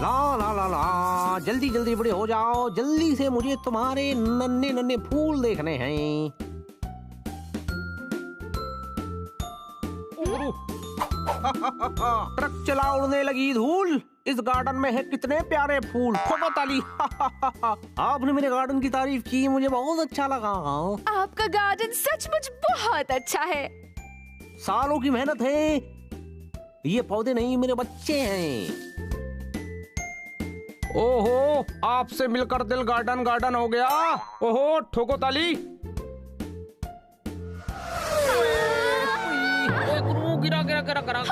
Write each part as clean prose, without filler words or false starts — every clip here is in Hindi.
ला ला ला ला, जल्दी जल्दी बड़े हो जाओ, जल्दी से मुझे तुम्हारे नन्हे नन्हे फूल देखने हैं। ट्रक चला, उड़ने लगी धूल। इस गार्डन में है कितने प्यारे फूल। ठोको ताली। आपने मेरे गार्डन की तारीफ की, मुझे बहुत अच्छा लगा। आपका गार्डन सचमुच बहुत अच्छा है। सालों की मेहनत है। ये पौधे नहीं, मेरे बच्चे हैं। ओहो, आपसे मिलकर दिल गार्डन गार्डन हो गया। ओहो, ठोको ताली। गिरा गिरा गिरा गिरा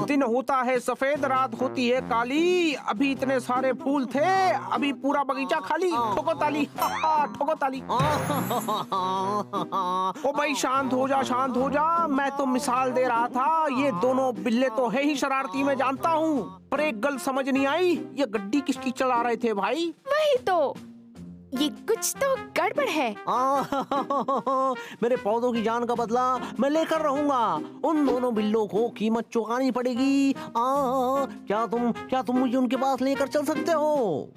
दिन होता है सफेद, रात होती है काली। अभी इतने सारे फूल थे, अभी पूरा बगीचा खाली। ठोको ताली। ठोको ताली। ओ भाई शांत हो जा, शांत हो जा। मैं तो मिसाल दे रहा था। ये दोनों बिल्ले तो है ही शरारती, मैं जानता हूँ, पर एक गल समझ नहीं आई, ये गड्डी किसकी चला रहे थे भाई? वही तो, ये कुछ तो गड़बड़ है। मेरे पौधों की जान का बदला मैं लेकर रहूंगा। उन दोनों बिल्लों को कीमत चुकानी पड़ेगी। क्या तुम मुझे उनके पास लेकर चल सकते हो?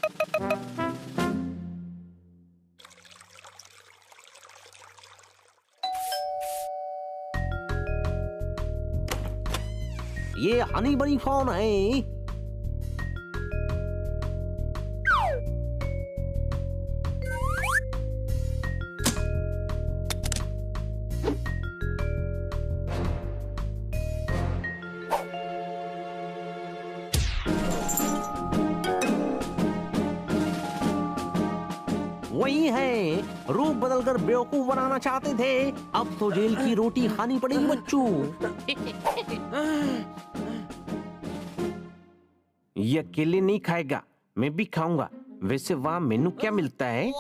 ये हनी बनी कौन है? वही है, रूप बदलकर बेवकूफ बनाना चाहते थे। अब तो जेल की रोटी खानी पड़ेगी बच्चों। ये अकेले नहीं खाएगा, मैं भी खाऊंगा। वैसे वहाँ मेनू क्या मिलता है?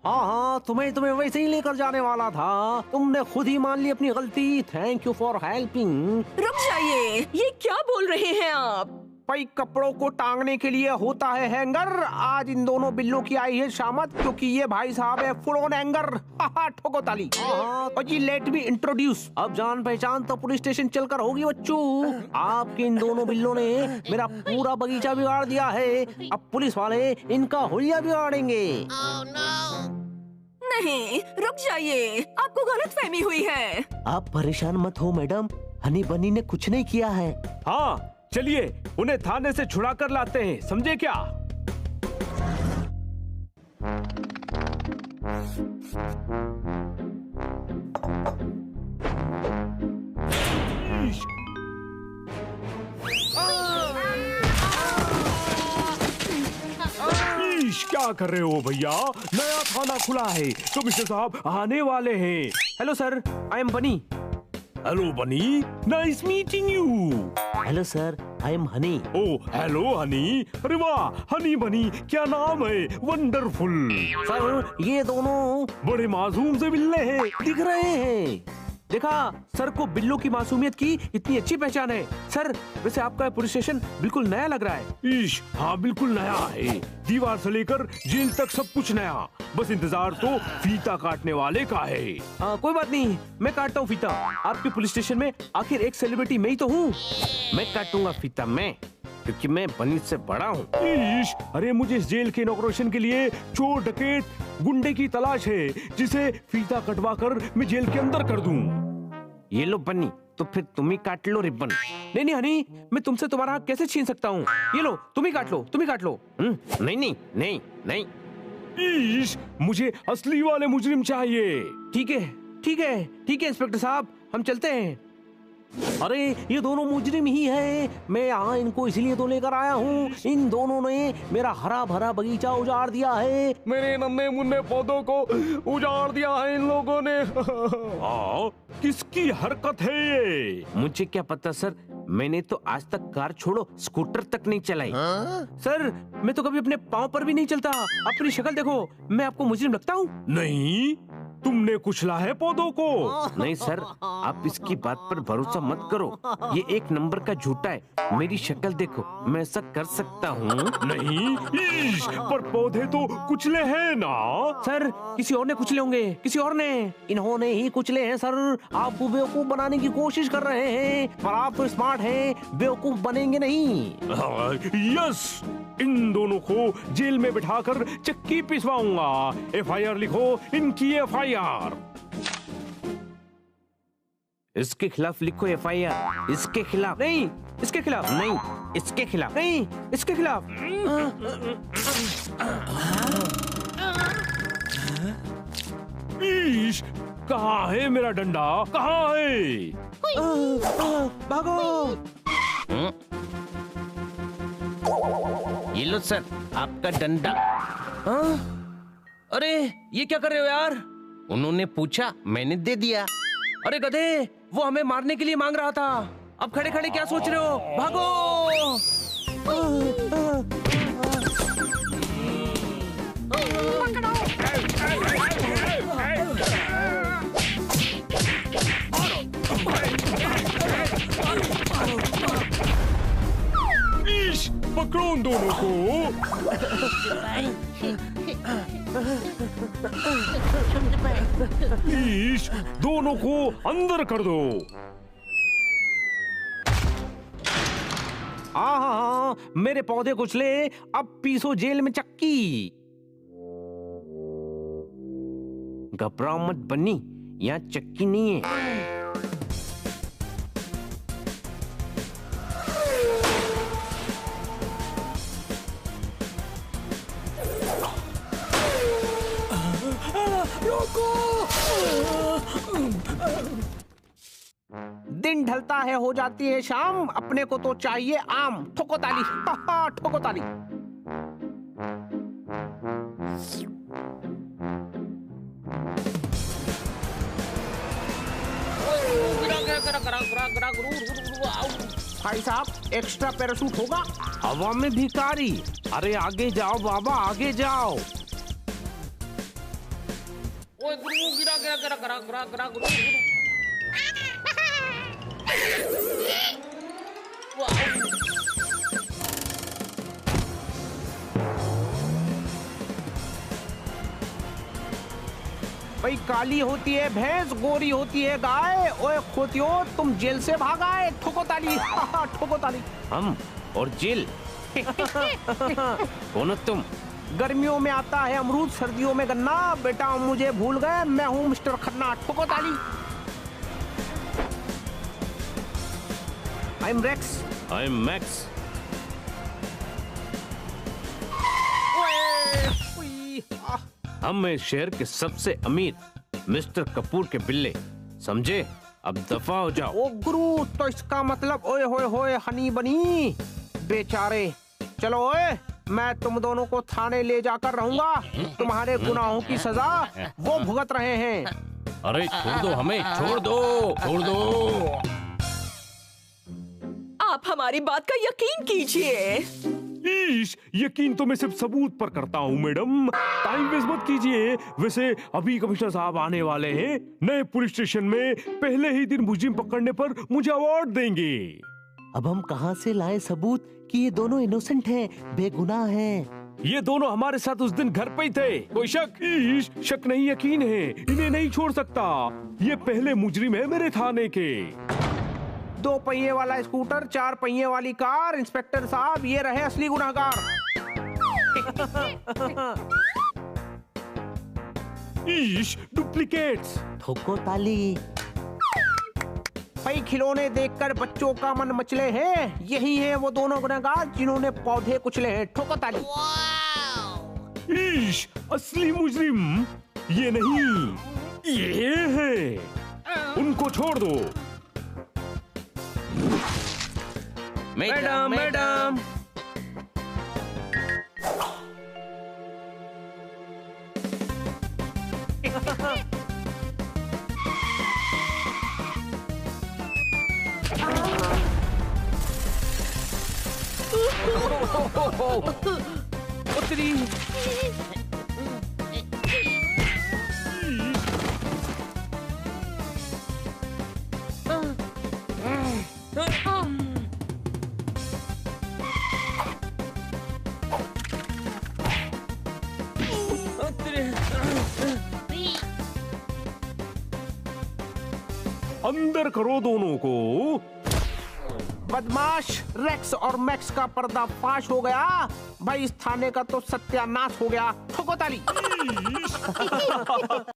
हाँ, तुम्हें वैसे ही लेकर जाने वाला था। तुमने खुद ही मान ली अपनी गलती। Thank you for helping. रुक जाइए, ये क्या बोल रहे हैं आप? भाई कपड़ों को टांगने के लिए होता है हैंगर। आज इन दोनों बिल्लों की आई है शामत, क्योंकि ये भाई साहब है फुल ऑन हैंगर। ठोको ताली। और जी लेट मी इंट्रोड्यूस। अब जान पहचान तो पुलिस स्टेशन चलकर होगी बच्चों। आपके इन दोनों बिल्लों ने मेरा पूरा बगीचा बिगाड़ दिया है। अब पुलिस वाले इनका हुलिया बिगाड़ेंगे। नहीं, रुक जाइए, आपको गलतफहमी हुई है। आप परेशान मत हो मैडम, हनी बनी ने कुछ नहीं किया है। हाँ, चलिए उन्हें थाने से छुड़ा कर लाते हैं, समझे क्या? क्या कर रहे हो भैया? नया थाना खुला है, कमिश्नर साहब आने वाले हैं। हेलो सर, आई एम बनी। हेलो बनी, nice meeting you. Hello sir, I am Honey. Oh hello Honey. अरे वाह, हनी बनी क्या नाम है, वंडरफुल। सर ये दोनों बड़े मासूम से बिल्ले हैं। दिख रहे हैं। देखा, सर को बिल्लों की मासूमियत की इतनी अच्छी पहचान है। सर वैसे आपका पुलिस स्टेशन बिल्कुल नया लग रहा है। ईश, हाँ बिल्कुल नया है। दीवार से लेकर जेल तक सब कुछ नया। बस इंतजार तो फीता काटने वाले का है। कोई बात नहीं, मैं काटता हूँ फीता। आपके पुलिस स्टेशन में आखिर एक सेलिब्रिटी मैं ही तो हूँ। मैं काटूंगा फीता मैं, क्योंकि मैं बनी से बड़ा हूँ। ईश, अरे मुझे इस जेल के इनॉग्रेशन के लिए चोर डकैत गुंडे की तलाश है, जिसे फीता कटवा कर मैं जेल के अंदर कर दूं। ये लो बन्नी, तो फिर तुम ही काट लो रिबन। नहीं नहीं हनी, मैं तुमसे तुम्हारा हक कैसे छीन सकता हूँ? ये लो, तुम ही काट लो, तुम ही काट लो। नहीं नहीं नहीं नहीं। ईश, मुझे असली वाले मुजरिम चाहिए। ठीक है ठीक है ठीक है इंस्पेक्टर साहब, हम चलते हैं। अरे ये दोनों मुजरिम ही है। मैं यहाँ इनको इसलिए तो लेकर आया हूँ, इन दोनों ने मेरा हरा भरा बगीचा उजाड़ दिया है। मेरे नन्हे मुन्ने पौधों को उजाड़ दिया है इन लोगों ने। किसकी हरकत है ये? मुझे क्या पता सर, मैंने तो आज तक कार छोड़ो स्कूटर तक नहीं चलाई। सर मैं तो कभी अपने पाँव पर भी नहीं चलता। अपनी शक्ल देखो, मैं आपको मुजरिम लगता हूँ? नहीं, तुमने कुचला है पौधों को। नहीं सर, आप इसकी बात पर भरोसा मत करो, ये एक नंबर का झूठा है। मेरी शक्ल देखो, मैं ऐसा कर सकता हूँ? नहीं, ईश, पर पौधे तो कुचले हैं ना। सर किसी और ने कुचले होंगे, किसी और ने। इन्होंने ही कुचले हैं सर। आपको बेवकूफ बनाने की कोशिश कर रहे हैं, पर आप तो स्मार्ट हैं, बेवकूफ बनेंगे नहीं। यस, इन दोनों को जेल में बिठाकर चक्की पिसवाऊंगा। FIR लिखो, इनकी FIR। इसके खिलाफ लिखो FIR। इसके खिलाफ नहीं, इसके खिलाफ नहीं, इसके खिलाफ नहीं, इसके खिलाफ। ईश, कहाँ है मेरा डंडा? कहाँ है? भागो। ये लो सर आपका डंडा। अरे ये क्या कर रहे हो यार? उन्होंने पूछा, मैंने दे दिया। अरे गधे, वो हमें मारने के लिए मांग रहा था। अब खड़े खड़े क्या सोच रहे हो? भागो। ईश, पकड़ो उन दोनों को। ईश, दोनों को अंदर कर दो। हाँ, मेरे पौधे कुचले, अब पीसो जेल में चक्की। घबराओ मत बन्नी, यहाँ चक्की नहीं है। दिन ढलता है, हो जाती है शाम, अपने को तो चाहिए आम। ठोको ताली, ठोको ताली। भाई साहब, एक्स्ट्रा पैराशूट होगा? हवा में भिखारी। अरे आगे जाओ बाबा, आगे जाओ। भाई काली होती है भैंस, गोरी होती है गाय। ओए खोतियो, तुम जेल से भागा है। ठोको ताली, ठोको ताली। हम और जेल। कौन हो तुम? गर्मियों में आता है अमरूद, सर्दियों में गन्ना। बेटा मुझे भूल गए, मैं हूँ मिस्टर खन्ना। ठोको ताली। I am Rex. I am Max. हम हैं शहर के सबसे अमीर मिस्टर कपूर के बिल्ले, समझे? अब दफा हो जाओ। ओ गुरु, तो इसका मतलब ओए होए होए हनी बनी बेचारे। चलो ओए, मैं तुम दोनों को थाने ले जाकर रहूंगा। तुम्हारे गुनाहों की सजा वो भुगत रहे हैं। अरे छोड़ दो हमें, छोड़ दो, छोड़ दो। आप हमारी बात का यकीन कीजिए। ईश, यकीन तो मैं सिर्फ सबूत पर करता हूँ मैडम, टाइम वेस्ट मत कीजिए। वैसे अभी कमिश्नर साहब आने वाले हैं, नए पुलिस स्टेशन में पहले ही दिन मुजरिम पकड़ने पर मुझे अवार्ड देंगे। अब हम कहाँ से लाए सबूत कि ये दोनों इनोसेंट हैं, बेगुनाह हैं? ये दोनों हमारे साथ उस दिन घर पे ही थे। कोई शक? ईश, शक नहीं यकीन है, इन्हें नहीं छोड़ सकता। ये पहले मुजरिम है मेरे थाने के। 2 पहिए वाला स्कूटर, 4 पहिए वाली कार। इंस्पेक्टर साहब, ये रहे असली गुनहगार। ईश, डुप्लीकेट्स। ठोको ताली। भाई खिलौने देखकर बच्चों का मन मचले हैं। यही है वो दोनों गुनहगार जिन्होंने पौधे कुचले हैं। ठोको ताली। ईश, असली मुजरिम ये नहीं, ये है। उनको छोड़ दो। मैडम मैडम उतरी। अंदर करो दोनों को। बदमाश रेक्स और मैक्स का पर्दा फाश हो गया भाई। इस थाने का तो सत्यानाश हो गया। ठोको ताली।